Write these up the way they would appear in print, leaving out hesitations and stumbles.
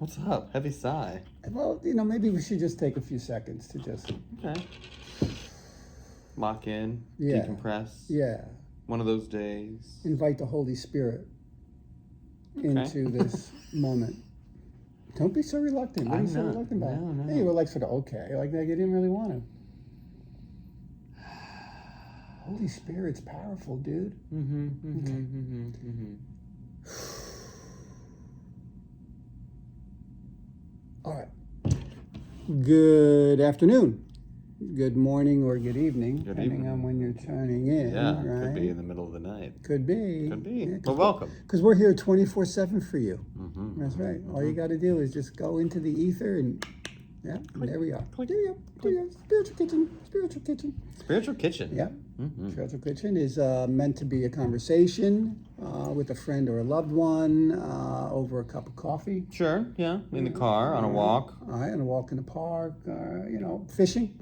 What's up? Heavy sigh. Well, maybe we should just take a few seconds to just... Okay. Lock in. Yeah. Decompress. Yeah. One of those days. Invite the Holy Spirit into this moment. Don't be so reluctant. What are you so reluctant about? No. Hey, you were like sort of okay. Like you didn't really want to. Holy Spirit's powerful, dude. All right. Good afternoon. Good morning or good evening, depending on when you're tuning in. Yeah, right? could be in the middle of the night. Could be. Yeah, well, welcome. Because we're here 24/7 for you. That's right. Mm-hmm. All you got to do is just go into the ether and there we are. There you go. Spiritual kitchen. Spiritual kitchen. Spiritual kitchen. Yeah. Spiritual kitchen is meant to be a conversation with a friend or a loved one over a cup of coffee. Sure. Yeah. In the car, on a walk. All right, on a walk in the park. Fishing.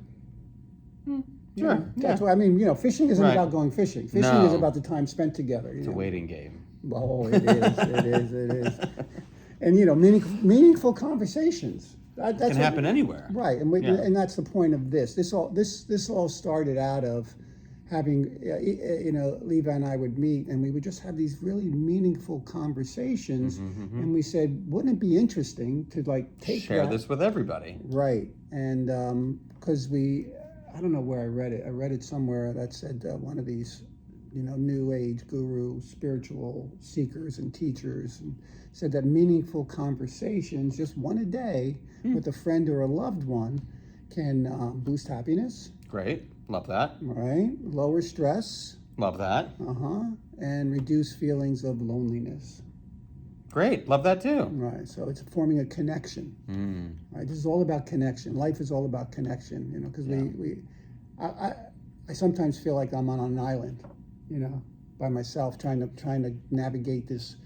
Sure. That's what I mean. Fishing isn't about going fishing. Fishing is about the time spent together. It's a waiting game. Oh, it is. It is. And meaningful conversations. That can happen anywhere. Right, and that's the point of this. This all started out of having Levi and I would meet, and we would just have these really meaningful conversations. And we said, wouldn't it be interesting to share this with everybody? Right, and because I don't know where I read it. I read it somewhere that said one of these, new age guru, spiritual seekers and teachers, and said that meaningful conversations, just one a day with a friend or a loved one, can boost happiness. Great. Love that. Right. Lower stress. Love that. And reduce feelings of loneliness. Great. Love that too. Right. So it's forming a connection. Right. This is all about connection. Life is all about connection. Because I sometimes feel like I'm on an island, by myself, trying to navigate this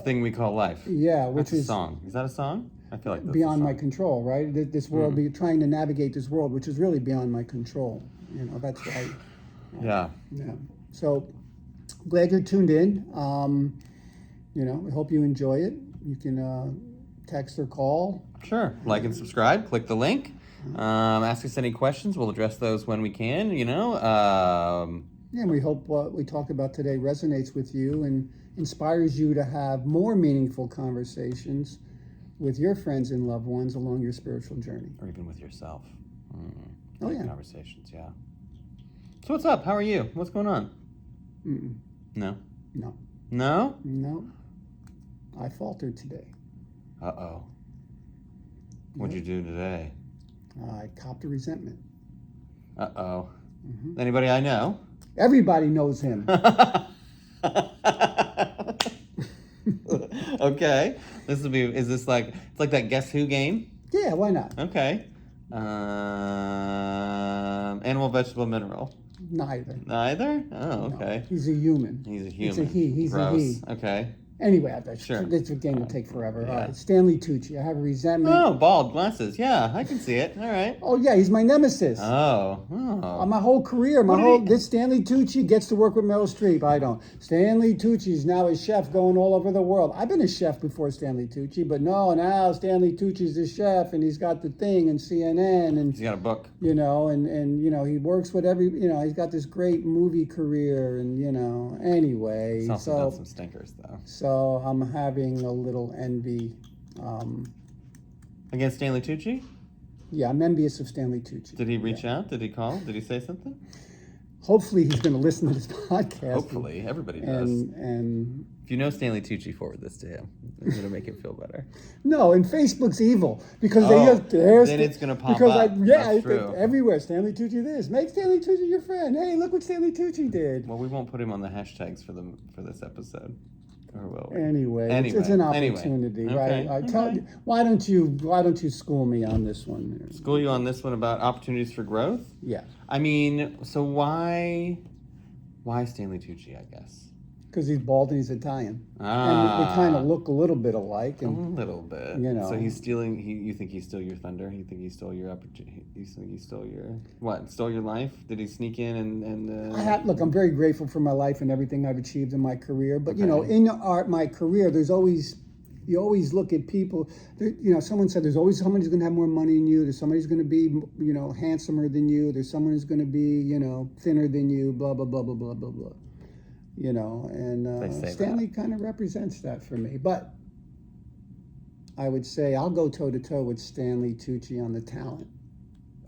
thing we call life. Yeah, which is a song. Is that a song? I feel like that's beyond my control, right? This world, trying to navigate this world, which is really beyond my control. That's why. Yeah. So glad you're tuned in. We hope you enjoy it. You can text or call. Sure. Like and subscribe. Click the link. Ask us any questions. We'll address those when we can. And we hope what we talked about today resonates with you and inspires you to have more meaningful conversations with your friends and loved ones along your spiritual journey. Or even with yourself. Oh, yeah. Conversations, yeah. So what's up? How are you? What's going on? No? No. No? No. I faltered today. Uh-oh. What'd you do today? I copped a resentment. Uh-oh. Anybody I know? Everybody knows him. Okay. Is this like, it's like that Guess Who game? Yeah, why not? Okay. Animal, vegetable, mineral? Neither. Neither? Oh, okay. No, he's a human. He's a human. It's a he. He's Gross. a he. Okay. Anyway, Sure. This game will take forever. Yeah. All right. Stanley Tucci. I have a resentment. Oh, bald glasses. Yeah, I can see it. All right. Oh, yeah, he's my nemesis. Oh. My whole career, this Stanley Tucci gets to work with Meryl Streep. I don't. Stanley Tucci's now a chef going all over the world. I've been a chef before Stanley Tucci, but now Stanley Tucci's a chef, and he's got the thing and CNN, and He's got a book. and he works with he's got this great movie career, and anyway. He's also done some stinkers though. So I'm having a little envy. Against Stanley Tucci? Yeah, I'm envious of Stanley Tucci. Did he reach out? Did he call? Did he say something? Hopefully he's going to listen to this podcast. Hopefully. Everybody does. And if you know Stanley Tucci, forward this to him. It's going to make him feel better. No, and Facebook's evil because then it's going to pop up. That's true. Everywhere. Stanley Tucci this. Make Stanley Tucci your friend. Hey, look what Stanley Tucci did. Well, we won't put him on the hashtags for this episode. Or will we? Anyway, it's an opportunity, right? Okay. Why don't you school me on this one? School you on this one about opportunities for growth? Yeah. I mean, so why Stanley Tucci, I guess? Because he's bald and he's Italian. And we kind of look a little bit alike. And, a little bit. So he's stealing, you think he stole your thunder? You think he stole your opportunity? You think he stole your, what, stole your life? Did he sneak in and Look, I'm very grateful for my life and everything I've achieved in my career. But, in my career, there's always you always look at people. You know, someone said there's always somebody who's going to have more money than you. There's somebody who's going to be, you know, handsomer than you. There's someone who's going to be, you know, thinner than you. Blah blah blah blah blah blah blah. You know, and Stanley kind of represents that for me. But I would say I'll go toe to toe with Stanley Tucci on the talent.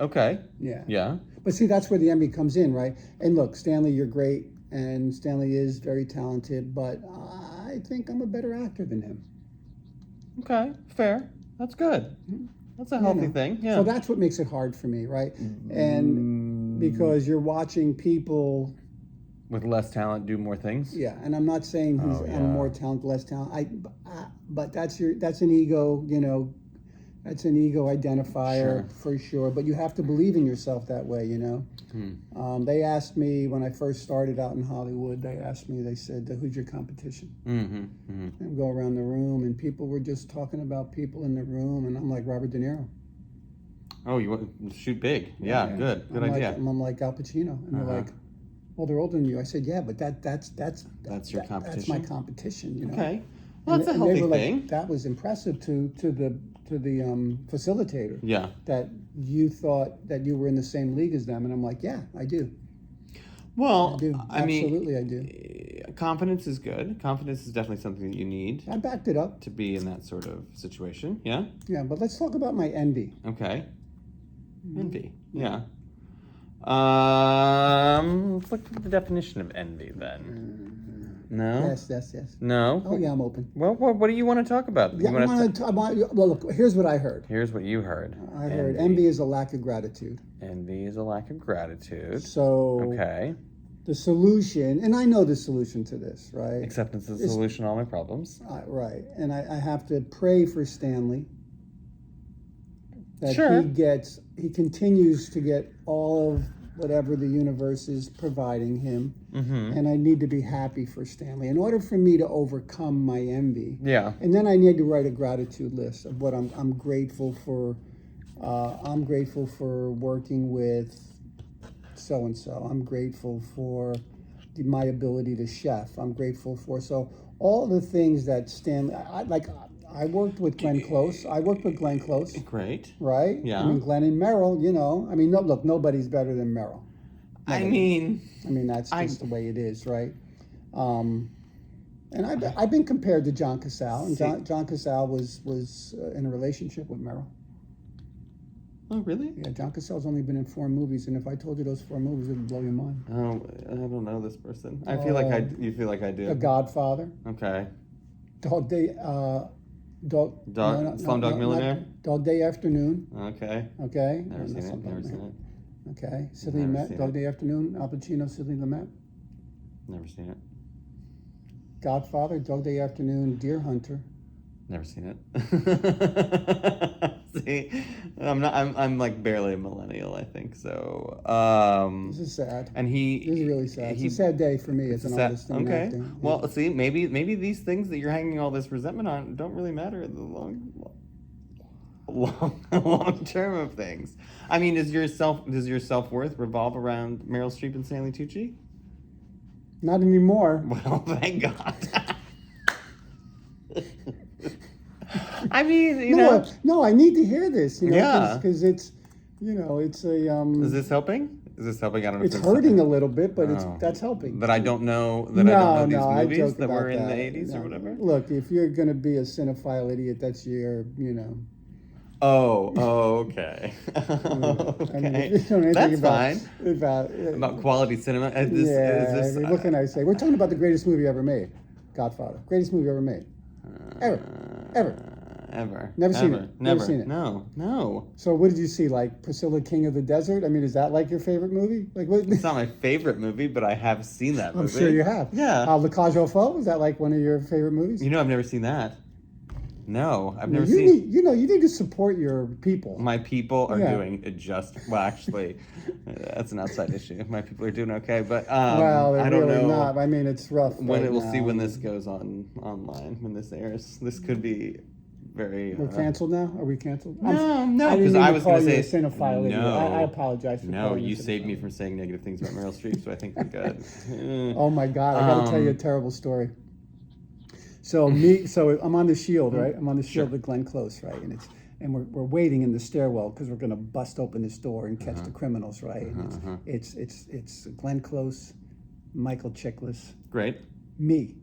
Okay. Yeah. Yeah. But see, that's where the envy comes in, right? And look, Stanley, you're great, and Stanley is very talented, but I think I'm a better actor than him. Okay. Fair. That's good. That's a healthy thing. Yeah. So that's what makes it hard for me, right? And because you're watching people with less talent do more things. Yeah, and I'm not saying I'm more talented, less talent. But that's an ego, you know. That's an ego identifier for sure. But you have to believe in yourself that way, you know. They asked me when I first started out in Hollywood. They said, "Who's your competition?" And go around the room, and people were just talking about people in the room, and I'm like Robert De Niro. Oh, you want to shoot big? Yeah, good idea. I'm like Al Pacino, and they're like, "Well, they're older than you." I said, "Yeah, but that's your competition. That's my competition, you know." Okay, well, that's a healthy thing. Like, that was impressive to the facilitator. Yeah. That you thought that you were in the same league as them, and I'm like, yeah, I do. Well, I do. Absolutely, I do. Confidence is good. Confidence is definitely something that you need. I backed it up to be in that sort of situation. Yeah. Yeah, but let's talk about my envy. Okay. Envy. Yeah. Let's look at the definition of envy then. No? Yes. No? Oh, yeah, I'm open. Well, what do you want to talk about? Yeah, well, look, here's what I heard. Here's what you heard. I heard envy is a lack of gratitude. Envy is a lack of gratitude. So, okay. The solution, and I know the solution to this, right? Acceptance is the solution to all my problems. Right. And I have to pray for Stanley that he continues to get all of whatever the universe is providing him, and I need to be happy for Stanley in order for me to overcome my envy. Yeah, and then I need to write a gratitude list of what I'm grateful for. I'm grateful for working with so and so. I'm grateful for my ability to chef. I'm grateful for all the things that Stanley. I worked with Glenn Close. Great. Right? Yeah. I mean, Glenn and Meryl, you know. I mean, look, nobody's better than Meryl. Nobody. I mean, that's just the way it is, right? And I've been compared to John Cassell, and John Cassell was in a relationship with Meryl. Oh, really? Yeah, John Cassell's only been in 4 movies, and if I told you those 4 movies, it would blow your mind. Oh, I don't know this person. I feel like you feel like I do. The Godfather. Okay. Slumdog Millionaire? Dog Day Afternoon. Okay. Never seen it. Okay. Sidney Lumet, Dog Day Afternoon, Al Pacino, Sidney Lumet. Never seen it. Godfather, Dog Day Afternoon, Deer Hunter. Never seen it. See, I'm like barely a millennial, I think so. This is sad. And this is really sad. It's a sad day for me as an artist. Okay. Yeah. Well, see, maybe these things that you're hanging all this resentment on don't really matter in the long term of things. I mean, does your self-worth revolve around Meryl Streep and Stanley Tucci? Not anymore. Well, thank God. I mean, No, I need to hear this. Yeah. Because it's, it's a. Is this helping? I don't know. It's hurting a little bit, but that's helping. That I don't know. I don't know these movies that were in the 80s or whatever. Look, if you're going to be a cinephile idiot, that's your, Oh, okay. Okay. I mean, if you know anything about quality cinema. What can I say? We're talking about the greatest movie ever made, Godfather. Greatest movie ever made. Ever. Never seen it. Never seen it. No. So what did you see? Like Priscilla, King of the Desert? I mean, is that like your favorite movie? Like what? It's not my favorite movie, but I have seen that movie. I'm sure you have. Yeah. La Cage aux Folles? Is that like one of your favorite movies? I've never seen that. No, I've never seen. You need to support your people. My people are doing actually, that's an outside issue. My people are doing okay, but I don't know. Not. I mean, it's rough. We'll see when this goes online, when this airs. This could be very. We're canceled now. Are we canceled? No, because I was going to say cinephile. No, I apologize. For you saved me from saying negative things about Meryl Streep, so I think we're good. Oh my God! I got to tell you a terrible story. So I'm on the Shield, right? I'm on the Shield with Glenn Close, right? And we're waiting in the stairwell because we're going to bust open this door and catch the criminals, right? And it's Glenn Close, Michael Chiklis, Great. me,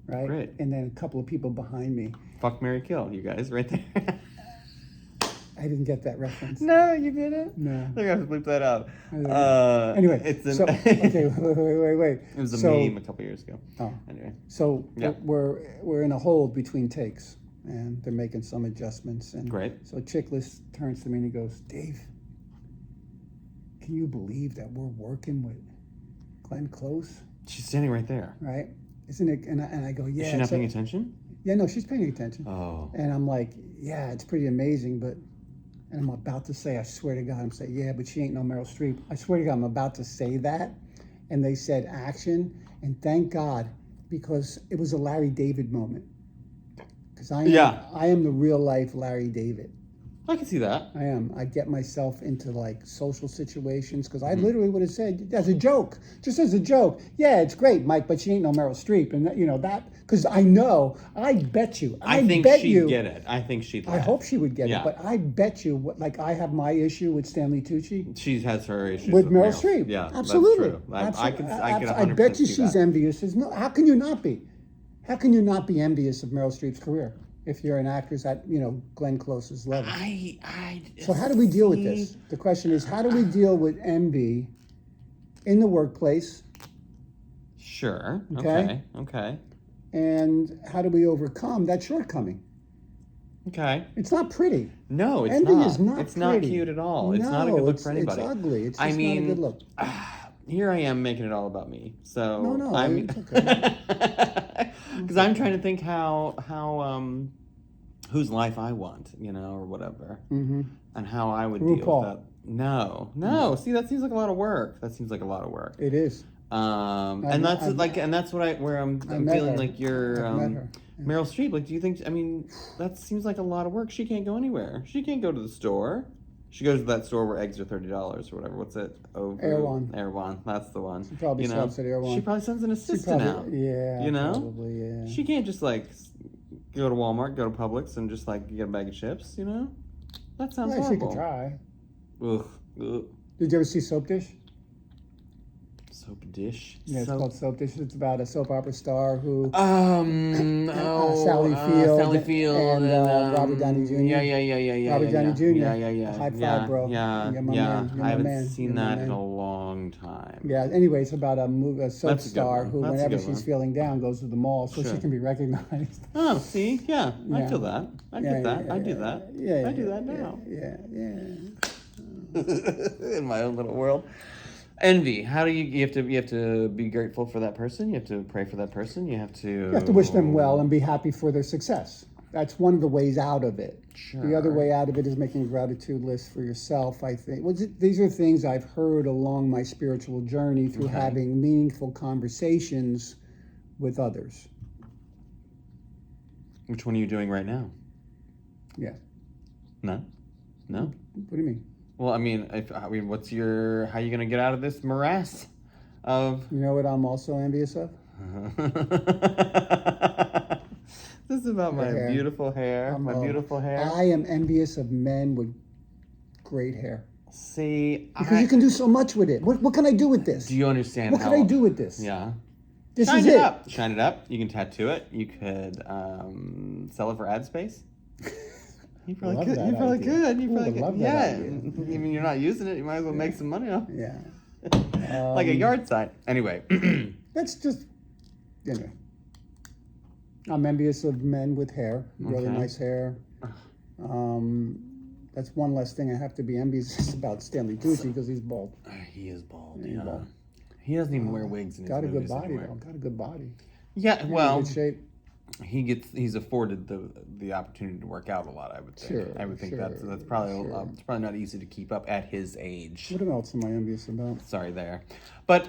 right? Great. And then a couple of people behind me. Fuck, marry, kill, you guys, right there. I didn't get that reference. No, you didn't? No. I have to bleep that out. Anyway, it's an, okay, wait. It was a meme a couple years ago. Oh. Anyway. So Yeah. we're in a hold between takes, and they're making some adjustments. And Great. So Chiklis turns to me and he goes, "Dave, can you believe that we're working with Glenn Close?" She's standing right there. Right? Isn't it? And I go, "Yeah." Is she not paying attention? Yeah, no, she's paying attention. Oh. And I'm like, "Yeah, it's pretty amazing," but. And I'm about to say, I swear to God, I'm saying, "Yeah, but she ain't no Meryl Streep." I swear to God, I'm about to say that. And they said action. And thank God, because it was a Larry David moment. Because I am the real life Larry David. I can see that. I am. I get myself into like social situations because I literally would have said, as a joke, just as a joke, "Yeah, it's great, Mike, but she ain't no Meryl Streep." And that, that, because I know, I bet you. I think bet she'd you, get it. I think she'd I hope she would get Yeah. it, but I bet you, like I have my issue with Stanley Tucci. She has her issues With Meryl Streep. Yeah, Absolutely. that's true. I can 100% I bet you see she's that. envious. No, how can you not be? How can you not be envious of Meryl Streep's career if you're an actress at, Glenn Close's level? So how do we deal with this? The question is, how do we deal with envy in the workplace? Sure. Okay. Okay. And how do we overcome that shortcoming? Okay. It's not pretty. No, it's Envy not. is not It's pretty. not cute at all. It's No, not a good look for anybody. It's ugly. It's just not a good look. Here I am making it all about me. So No, I'm it's okay. because I'm trying to think how whose life I want, or whatever, and how I would deal with RuPaul. that. No. See, that seems like a lot of work. It is. And that's where I'm met feeling her. like you're I've met her. Meryl Streep. Like, do you think? I mean, that seems like a lot of work. She can't go anywhere. She can't go to the store. She goes to that store where eggs are $30 or whatever. What's it? Erewhon. That's the one. She probably shops at Erewhon. She probably sends an assistant out. Yeah. You know? Probably, yeah. She can't just like go to Walmart, go to Publix, and just like get a bag of chips. That sounds horrible. She could try. Ugh. Did you ever see Soap Dish? Soap Dish. Yeah, it's called Soap Dish. It's about a soap opera star who Sally Field and Robert Downey Jr. Yeah. Robert Downey Jr. Yeah. High five, bro. Yeah. You're my man. You're I my haven't man. seen You're my that man. in a long time. Yeah. Anyway, it's about a soap That's a good star one. who, That's a whenever good she's one. feeling down, goes to the mall so Sure. she can be recognized. Oh, see, I feel that. I get that. I do that. Yeah. I do that now. Yeah. In my own little world. Envy. How do you have to be grateful for that person? You have to pray for that person. You have to wish them well and be happy for their success. That's one of the ways out of it. Sure. The other way out of it is making a gratitude list for yourself, I think. These are things I've heard along my spiritual journey through having meaningful conversations with others. Which one are you doing right now? Yeah. No? What do you mean? Well, I mean, how are you going to get out of this morass of... You know what I'm also envious of? This is about my hair. beautiful hair. Beautiful hair. I am envious of men with great hair. See, Because you can do so much with it. What can I do with this? Do you understand What how... can I do with this? Yeah. This Shine is it it. up. Shine it up. You can tattoo it. You could sell it for ad space. You probably Love could. that You probably idea. could. You Ooh, probably I could. love that Yeah. idea. I mean, you're not using it. You might as well make some money off. Yeah. Like a yard sign. Anyway. That's just, anyway. I'm envious of men with hair, really Okay. nice hair. That's one less thing I have to be envious about Stanley Tucci because he's bald. He is bald. He's Yeah. bald. He doesn't even wear wigs in his Got a good movies body anymore. though. Got a good body. Yeah. Well, Good shape. he's afforded the opportunity to work out a lot. I would think. Sure, I would think sure, that's probably sure. it's probably not easy to keep up at his age. What else am I envious about? Sorry there, but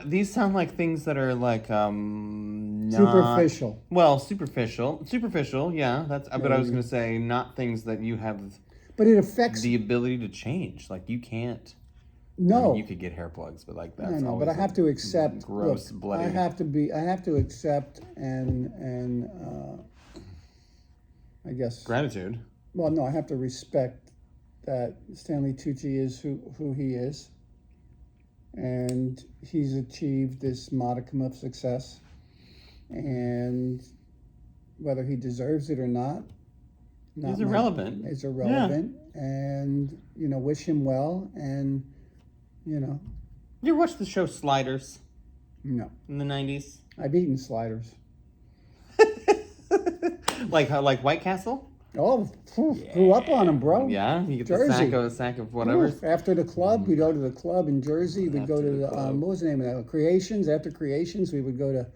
these sound like things that are like not, Superficial. Well, superficial. Yeah, that's. But I was going to say not things that you have But it affects. the ability to change. Like you can't. No. I mean, you could get hair plugs, but like that's No, but I have to accept. Gross, look, bloody. I have to accept and I guess gratitude. Well, no, I have to respect that Stanley Tucci is who he is, and he's achieved this modicum of success, and whether he deserves it or not, He's irrelevant. Is irrelevant, and wish him well, and You ever watch the show Sliders? No. In the 90s? I've eaten sliders. like White Castle? Oh, grew up on them, bro. Yeah, you get Jersey. the sack of whatever. After the club, we go to the club in Jersey. We'd go to the what was the name of that? Creations. After Creations, we would go to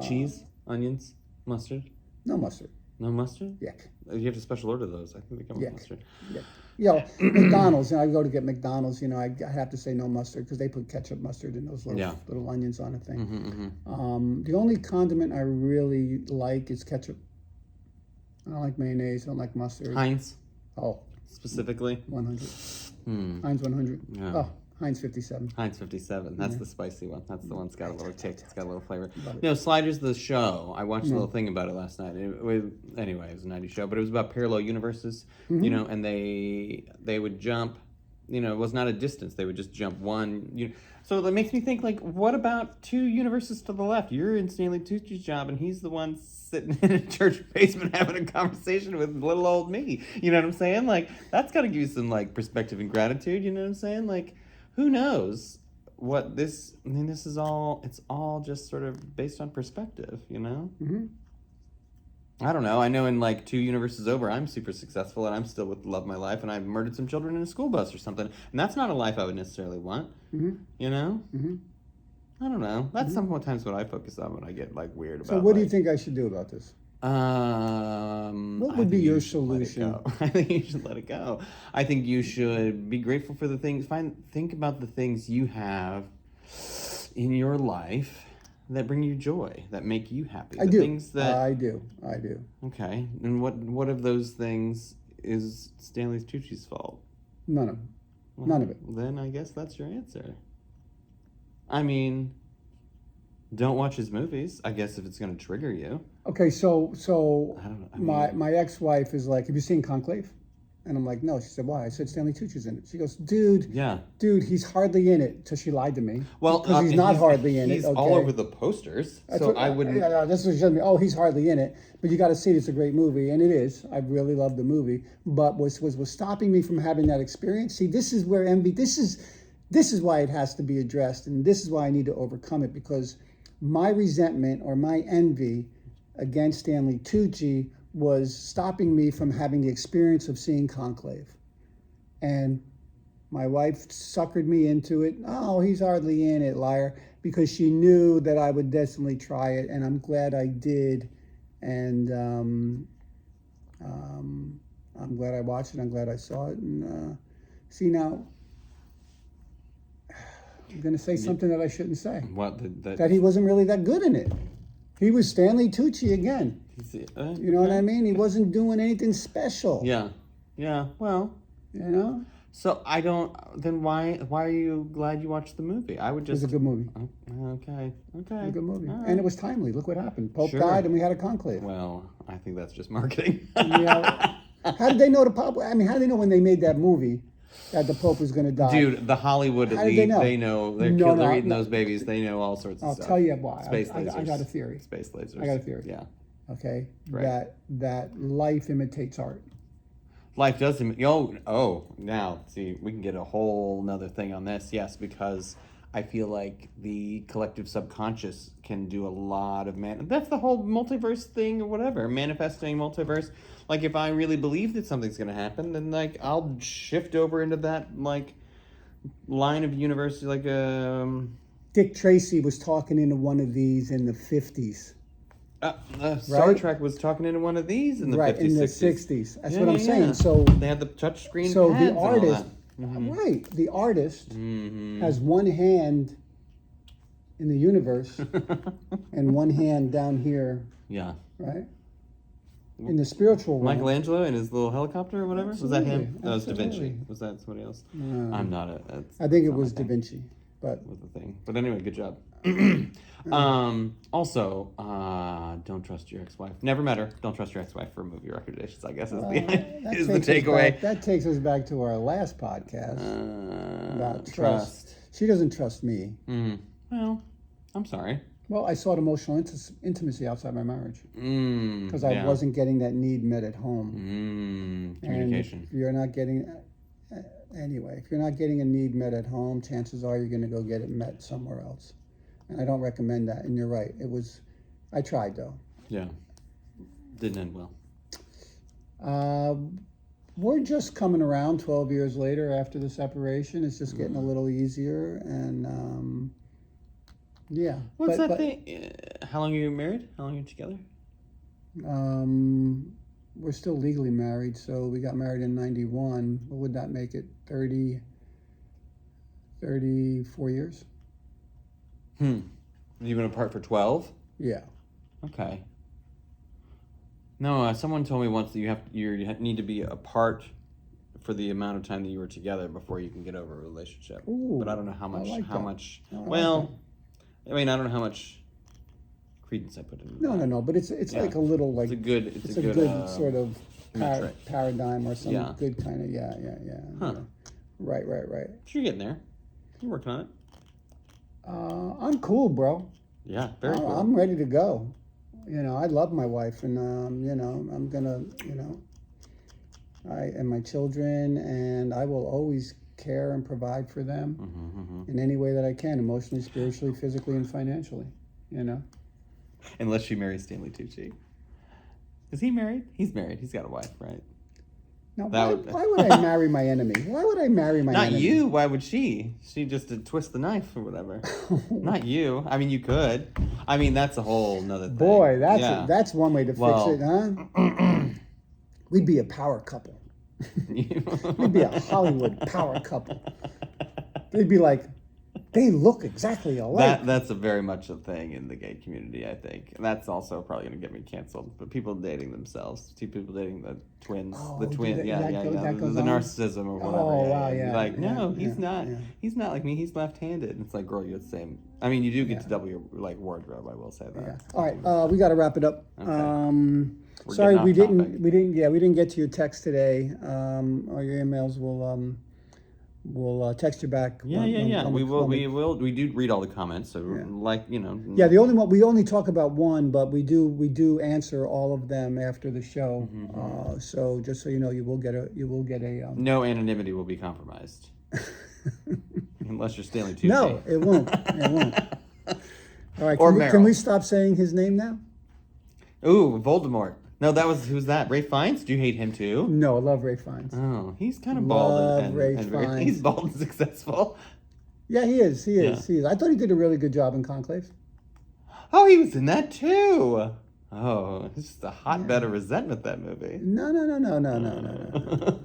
cheese, onions, mustard. No mustard. No mustard? Yuck. You have to special order those. I think they come with mustard. Yuck. McDonald's. I go to get McDonald's. I have to say no mustard because they put ketchup mustard in those little onions on a thing. The only condiment I really like is ketchup. I don't like mayonnaise. I don't like mustard. Heinz? Oh. Specifically? 100. Heinz 100. Yeah. Oh, Heinz 57. Heinz 57. That's the spicy one. That's the one that's got a little kick. It's got a little flavor. Sliders the show. I watched a little thing about it last night. It was a 90s show, but it was about parallel universes, and they would jump, it was not a distance. They would just jump one, So that makes me think, like, what about two universes to the left? You're in Stanley Tucci's job, and he's the one sitting in a church basement having a conversation with little old me. You know what I'm saying? Like, that's got to give you some, like, perspective and gratitude. You know what I'm saying? Like, who knows what this... I mean, this is all... It's all just sort of based on perspective, I don't know. I know in, like, 2 universes over, I'm super successful, and I'm still with love of my life, and I've murdered some children in a school bus or something. And that's not a life I would necessarily want. I don't know. That's sometimes what I focus on when I get, like, weird about. So what do you think I should do about this? What would be your solution? I think you should let it go. I think you should be grateful for the things. Think about the things you have in your life that bring you joy, that make you happy. I do. Okay. And what of those things is Stanley Tucci's fault? None of them. None of it. Then I guess that's your answer. I mean, don't watch his movies, I guess, if it's going to trigger you. Okay, so I don't know. My ex-wife is like, have you seen Conclave? And I'm like, no. She said, why? I said, Stanley Tucci's in it. She goes, dude, he's hardly in it. Till she lied to me. Well, because he's not hardly in it. He's all over the posters, I wouldn't. That's what she said to me. Oh, he's hardly in it, but you got to see it. It's a great movie, and it is. I really love the movie, but was stopping me from having that experience. See, this is where envy. This is why it has to be addressed, and this is why I need to overcome it, because my resentment or my envy against Stanley Tucci was stopping me from having the experience of seeing Conclave. And my wife suckered me into it. Oh, he's hardly in it, liar, because she knew that I would definitely try it, and I'm glad I did. And I'm glad I watched it. I'm glad I saw it. And see, now, I'm going to say something that I shouldn't say. What? That he wasn't really that good in it. He was Stanley Tucci again. You know what I mean? He wasn't doing anything special. Yeah. Well, So I don't. Then why are you glad you watched the movie? I would just. It was a good movie. Okay. It was a good movie, and it was timely. Look what happened. Pope died, and we had a conclave. Well, I think that's just marketing. How did they know the Pope? I mean, how did they know when they made that movie that the Pope was going to die? Dude, the Hollywood elite, they know. They're eating those babies. They know all sorts of stuff. I'll tell you why. Space lasers. I got a theory. Space lasers. I got a theory. Yeah. Okay. Right. That life imitates art. Life does. Now, see, we can get a whole nother thing on this. Yes, because I feel like the collective subconscious can do a lot of that's the whole multiverse thing or whatever, manifesting multiverse. Like, if I really believe that something's going to happen, then, like, I'll shift over into that, like, line of universe, like, Dick Tracy was talking into one of these in the 50s. Star Trek was talking into one of these in the 50s, in the 60s. That's what I'm saying. So they had the touch screen. So pads the artist, and all that. the artist has one hand in the universe and one hand down here. Yeah. Right. In the spiritual realm. Michelangelo and his little helicopter or whatever? Was that him? Absolutely, That was Da Vinci. absolutely. Was that somebody else? No. I'm not a. That's, I think it that's not was my Da thing. Vinci, but Was the thing. But anyway, good job. Also, don't trust your ex-wife. Never met her. Don't trust your ex-wife for movie recommendations, I guess is that is the takes us takeaway. back- that takes us back to our last podcast about trust. She doesn't trust me. Well, I'm sorry. Well, I sought emotional intimacy outside my marriage because I yeah. wasn't getting that need met at home. Communication. And if you're not getting, anyway, if you're not getting a need met at home, chances are you're going to go get it met somewhere else. And I don't recommend that. And you're right. I tried though. Yeah. Didn't end well. We're just coming around 12 years later after the separation. It's just getting a little easier. And yeah. What's But- that thing? How long are you married? How long are you together? We're still legally married, so we got married in 91. What would that make it? 34 years? You've been apart for 12? Yeah. Okay. No, someone told me once that you need to be apart for the amount of time that you were together before you can get over a relationship. Ooh, but I don't know how much. I like that. Much? I like Well, I mean, I don't know how much credence I put into that. No. But it's Yeah. like a little like It's a good sort of metric. paradigm or some Yeah. good kind of yeah. Huh. Yeah. Right. You're getting there. You're working on it. I'm cool, bro. Yeah, very cool. I'm ready to go. I love my wife, and I'm gonna, and my children, and I will always care and provide for them in any way that I can, emotionally, spiritually, physically, and financially. Unless she marries Stanley Tucci. Is he married? He's married. He's got a wife, right? Now, That why would I marry my enemy? Why would I marry my Not enemy? you. Why would she? She just to twist the knife or whatever. Not you. I mean, you could. I mean, that's a whole nother thing. Boy, Yeah. that's one way to Well- fix it, huh? We'd be a power couple. We'd be a Hollywood power couple. They'd be like, they look exactly alike. That's a very much a thing in the gay community, I think. And that's also probably going to get me canceled. But people dating themselves, two people dating the twins, Oh, the twin, that yeah, goes the on? narcissism or whatever. Oh, yeah, wow, yeah. yeah, Like, no, yeah, he's not. yeah. He's not like me. He's left-handed. And it's like, girl, you're the same. I mean, you do get Yeah. to double your wardrobe. I will say that. Yeah. All right, we got to wrap it up. Okay. We're Sorry, getting off topic. we didn't get to your text today. Or your emails. We'll text you back. Yeah. We do read all the comments. So Yeah, the only one we only talk about one, but we do answer all of them after the show. So just so you know, you will get a no anonymity will be compromised. Unless you're Stanley Tucci. No, it won't. It won't. All right, Or can we Meryl. stop saying his name now? Ooh, Voldemort. No, who's that? Ray Fiennes? Do you hate him too? No, I love Ray Fiennes. Oh, he's kind of bald Love and Ray very, Fiennes. he's bald and successful. Yeah, he is. He is. I thought he did a really good job in Conclave. Oh, he was in that too. Oh, it's just a hotbed of resentment, that movie. No. No.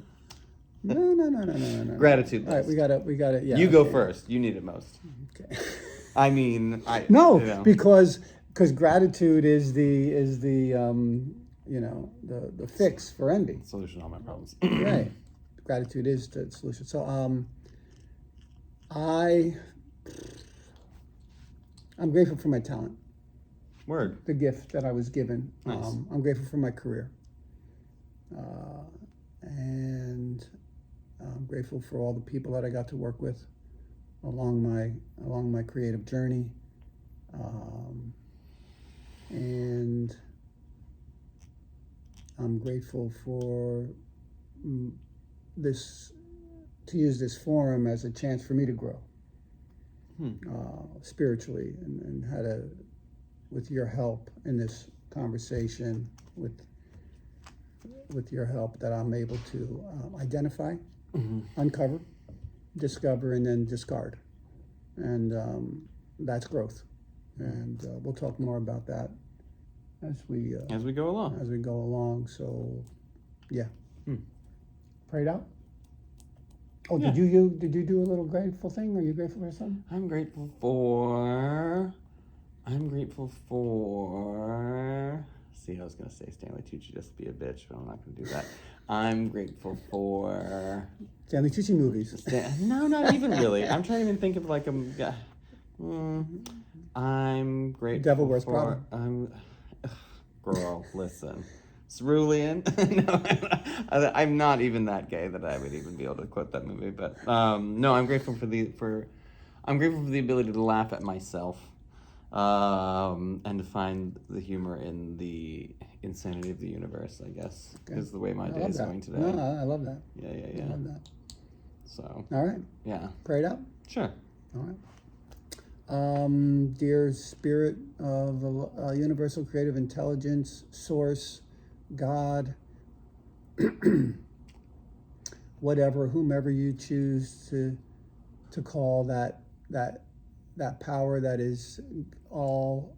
Gratitude All right, list. we got it. Yeah. You go okay. first. You need it most. Okay. I mean, No, you know. because gratitude is the the fix for envy. Solution to all my problems. Right. Gratitude is the solution. So I'm grateful for my talent, Word. the gift that I was given. Nice. I'm grateful for my career. And I'm grateful for all the people that I got to work with along my creative journey. And I'm grateful for to use this forum as a chance for me to grow spiritually, and how to, with your help in this conversation, with your help, that I'm able to identify, uncover, discover, and then discard. And that's growth. And we'll talk more about that as we go along. So, yeah. Prayed out. Oh, Yeah. did you do a little grateful thing? Are you grateful for something? I'm grateful for See, I was going to say Stanley Tucci just be a bitch, but I'm not going to do that. I'm grateful for... Stanley Tucci movies. No, not even really. I'm trying to even think of like I'm grateful Devil Wears for... Prada. Girl, listen. Cerulean? No, I'm not even that gay that I would even be able to quote that movie. But no, I'm grateful for the ability to laugh at myself, and to find the humor in the insanity of the universe. I guess is the way my day is going today. No, I love that. Yeah. I love that. So. All right. Yeah. Pray it out. Sure. All right. Dear Spirit of Universal Creative Intelligence, Source, God, whatever, whomever you choose to call that power that is all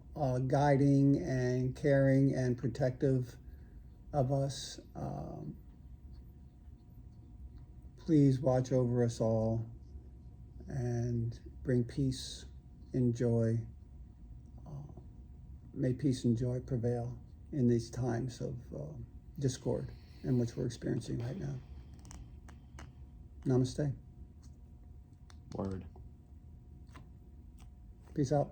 guiding and caring and protective of us, please watch over us all and bring peace and joy. May peace and joy prevail in these times of discord in which we're experiencing right now. Namaste. Word. Peace out.